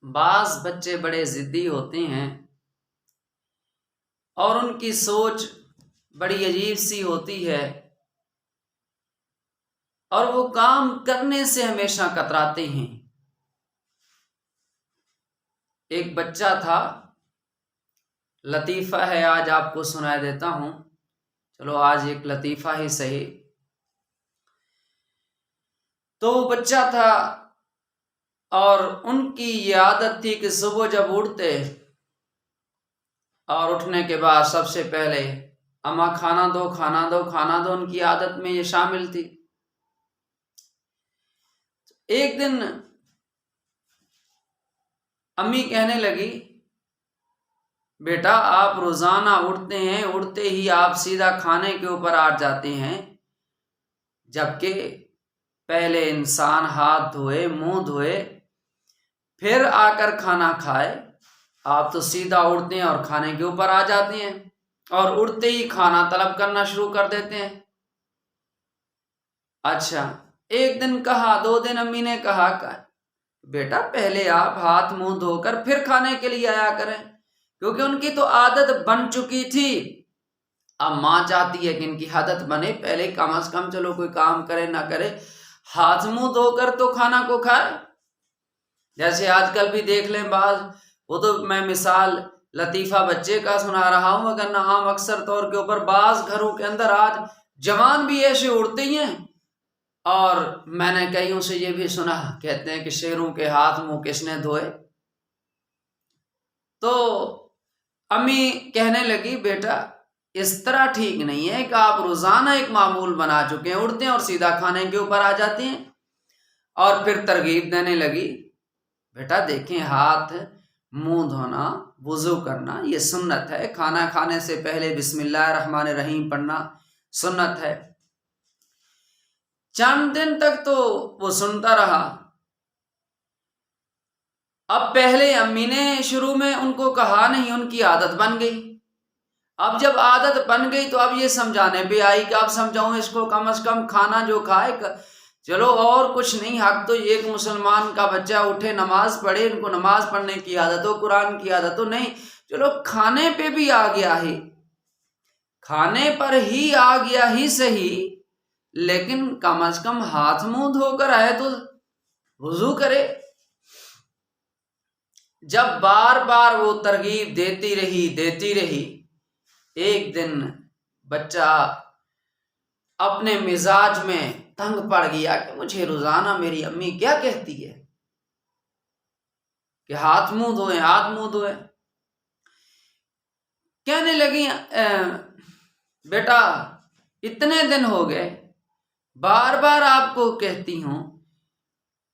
بعض بچے بڑے ضدی ہوتے ہیں اور ان کی سوچ بڑی عجیب سی ہوتی ہے اور وہ کام کرنے سے ہمیشہ کتراتے ہیں۔ ایک بچہ تھا، لطیفہ ہے، آج آپ کو سنا دیتا ہوں۔ چلو آج ایک لطیفہ ہی صحیح۔ تو وہ بچہ تھا اور ان کی یہ عادت تھی کہ صبح جب اٹھتے اور اٹھنے کے بعد سب سے پہلے اماں کھانا دو کھانا دو کھانا دو، ان کی عادت میں یہ شامل تھی۔ ایک دن امی کہنے لگی، بیٹا آپ روزانہ اٹھتے ہیں، اٹھتے ہی آپ سیدھا کھانے کے اوپر آ جاتے ہیں، جبکہ پہلے انسان ہاتھ دھوئے، منہ دھوئے، پھر آ کر کھانا کھائے۔ آپ تو سیدھا اٹھتے ہیں اور کھانے کے اوپر آ جاتے ہیں اور اٹھتے ہی کھانا طلب کرنا شروع کر دیتے ہیں۔ اچھا، ایک دن کہا، 2 دن امی نے کہا کہ بیٹا پہلے آپ ہاتھ منہ دھو کر پھر کھانے کے لیے آیا کریں، کیونکہ ان کی تو عادت بن چکی تھی۔ اب ماں چاہتی ہے کہ ان کی عادت بنے، پہلے کم از کم چلو کوئی کام کرے نہ کرے ہاتھ منہ دھو کر تو کھانا کو کھائے۔ جیسے آج کل بھی دیکھ لیں بعض، وہ تو میں مثال لطیفہ بچے کا سنا رہا ہوں، اگر نہ عام اکثر طور کے اوپر بعض گھروں کے اندر آج جوان بھی ایسے اڑتے ہی ہیں۔ اور میں نے کئیوں سے یہ بھی سنا، کہتے ہیں کہ شیروں کے ہاتھ منہ کس نے دھوئے۔ تو امی کہنے لگی، بیٹا اس طرح ٹھیک نہیں ہے کہ آپ روزانہ ایک معمول بنا چکے ہیں، اٹھتے ہیں اور سیدھا کھانے کے اوپر آ جاتے ہیں۔ اور پھر ترغیب دینے لگی، بیٹا دیکھیں ہاتھ منہ دھونا، وضو کرنا یہ سنت ہے، کھانا کھانے سے پہلے بسم اللہ الرحمن الرحیم پڑھنا سنت ہے۔ چند دن تک تو وہ سنتا رہا۔ اب پہلے امی نے شروع میں ان کو کہا نہیں، ان کی عادت بن گئی۔ اب جب عادت بن گئی تو اب یہ سمجھانے پہ آئی کہ اب سمجھاؤں اس کو کم از کم کھانا جو کھائے، چلو اور کچھ نہیں، حق تو ایک مسلمان کا بچہ اٹھے نماز پڑھے، ان کو نماز پڑھنے کی عادت ہو، قرآن کی عادت ہو، نہیں چلو کھانے پہ بھی آ گیا ہے، کھانے پر ہی آ گیا ہی صحیح، لیکن کم از کم ہاتھ منہ دھو کر آئے تو وضو کرے۔ جب بار بار وہ ترغیب دیتی رہی، ایک دن بچہ اپنے مزاج میں تنگ پڑ گیا کہ مجھے روزانہ میری امی کیا کہتی ہے کہ ہاتھ منہ دھوئیں ہاتھ منہ دھوئیں۔ کہنے لگی، بیٹا اتنے دن ہو گئے، بار بار آپ کو کہتی ہوں،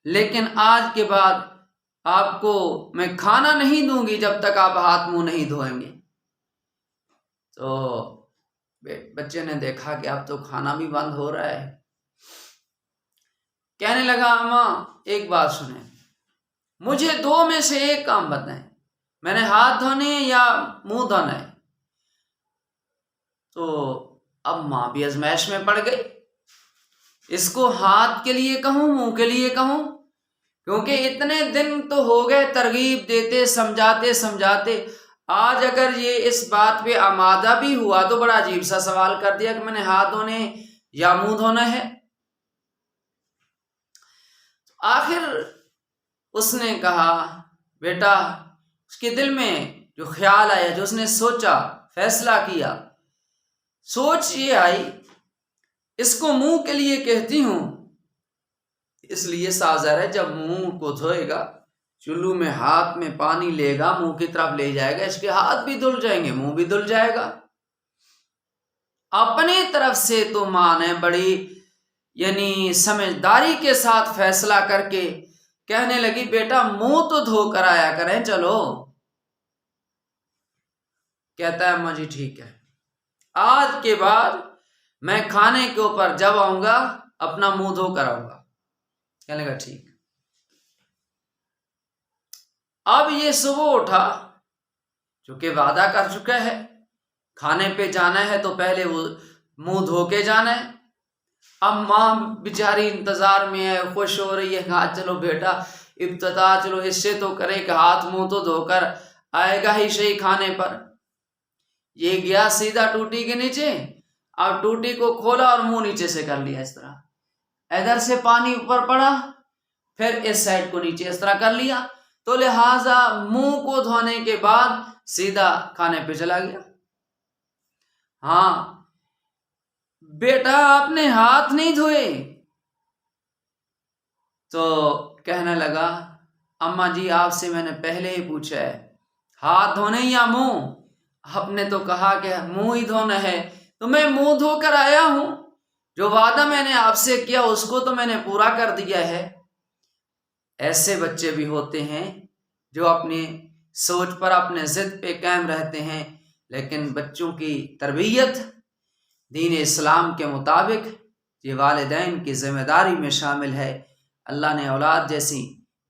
لیکن آج کے بعد آپ کو میں کھانا نہیں دوں گی جب تک آپ ہاتھ منہ نہیں دھوئیں گے۔ تو بچے نے دیکھا کہ اب تو کھانا بھی بند ہو رہا ہے، کہنے لگا، اماں ایک بات سنیں، مجھے 2 میں سے ایک کام بتائیں، میں نے ہاتھ دھونے یا منہ دھونا ہے؟ تو اب ماں بھی ازمائش میں پڑ گئی، اس کو ہاتھ کے لیے کہوں منہ کے لیے کہوں، کیونکہ اتنے دن تو ہو گئے ترغیب دیتے سمجھاتے، آج اگر یہ اس بات پہ آمادہ بھی ہوا تو بڑا عجیب سا سوال کر دیا کہ میں نے ہاتھ دھونے یا منہ دھونا ہے۔ آخر اس نے کہا، بیٹا اس کے دل میں جو خیال آیا، جو اس نے سوچا، فیصلہ کیا، سوچ یہ آئی، اس کو منہ کے لیے کہتی ہوں اس لیے سازر ہے، جب منہ کو دھوئے گا چلو میں ہاتھ میں پانی لے گا، منہ کی طرف لے جائے گا، اس کے ہاتھ بھی دھل جائیں گے، منہ بھی دھل جائے گا۔ اپنی طرف سے تو ماں نے بڑی سمجھداری کے ساتھ فیصلہ کر کے کہنے لگی، بیٹا منہ تو دھو کر آیا کریں چلو۔ کہتا ہے، ماں جی ٹھیک ہے، آج کے بعد میں کھانے کے اوپر جب آؤں گا اپنا منہ دھو کر آؤں گا۔ کہنے لگا ٹھیک۔ اب یہ صبح اٹھا، چونکہ وعدہ کر چکا ہے کھانے پہ جانا ہے تو پہلے وہ منہ دھو کے جانا ہے۔ اب ماں بیچاری انتظار میں ہے، خوش ہو رہی ہے، کہا چلو بیٹا ابتدا چلو اس سے تو کرے کہ ہاتھ منہ تو دھو کر آئے گا ہی صحیح کھانے پر. یہ گیا سیدھا ٹوٹی کے نیچے، اور ٹوٹی کو کھولا اور منہ نیچے سے کر لیا اس طرح. ادھر سے پانی اوپر پڑا، پھر اس سائڈ کو نیچے اس طرح کر لیا، تو لہٰذا منہ کو دھونے کے بعد سیدھا کھانے پہ چلا گیا. ہاں بیٹا آپ نے ہاتھ نہیں دھوئے؟ تو کہنے لگا اماں جی آپ سے میں نے پہلے ہی پوچھا ہے ہاتھ دھونے یا منہ؟ آپ نے تو کہا کہ منہ ہی دھونا ہے، تو میں منہ دھو کر آیا ہوں. جو وعدہ میں نے آپ سے کیا اس کو تو میں نے پورا کر دیا ہے. ایسے بچے بھی ہوتے ہیں جو اپنی سوچ پر اپنے ضد پہ قائم رہتے ہیں، لیکن بچوں کی تربیت دین اسلام کے مطابق یہ والدین کی ذمہ داری میں شامل ہے. اللہ نے اولاد جیسی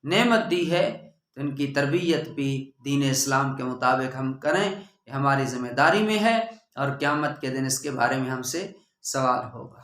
نعمت دی ہے تو ان کی تربیت بھی دین اسلام کے مطابق ہم کریں، یہ ہماری ذمہ داری میں ہے، اور قیامت کے دن اس کے بارے میں ہم سے سوال ہوگا.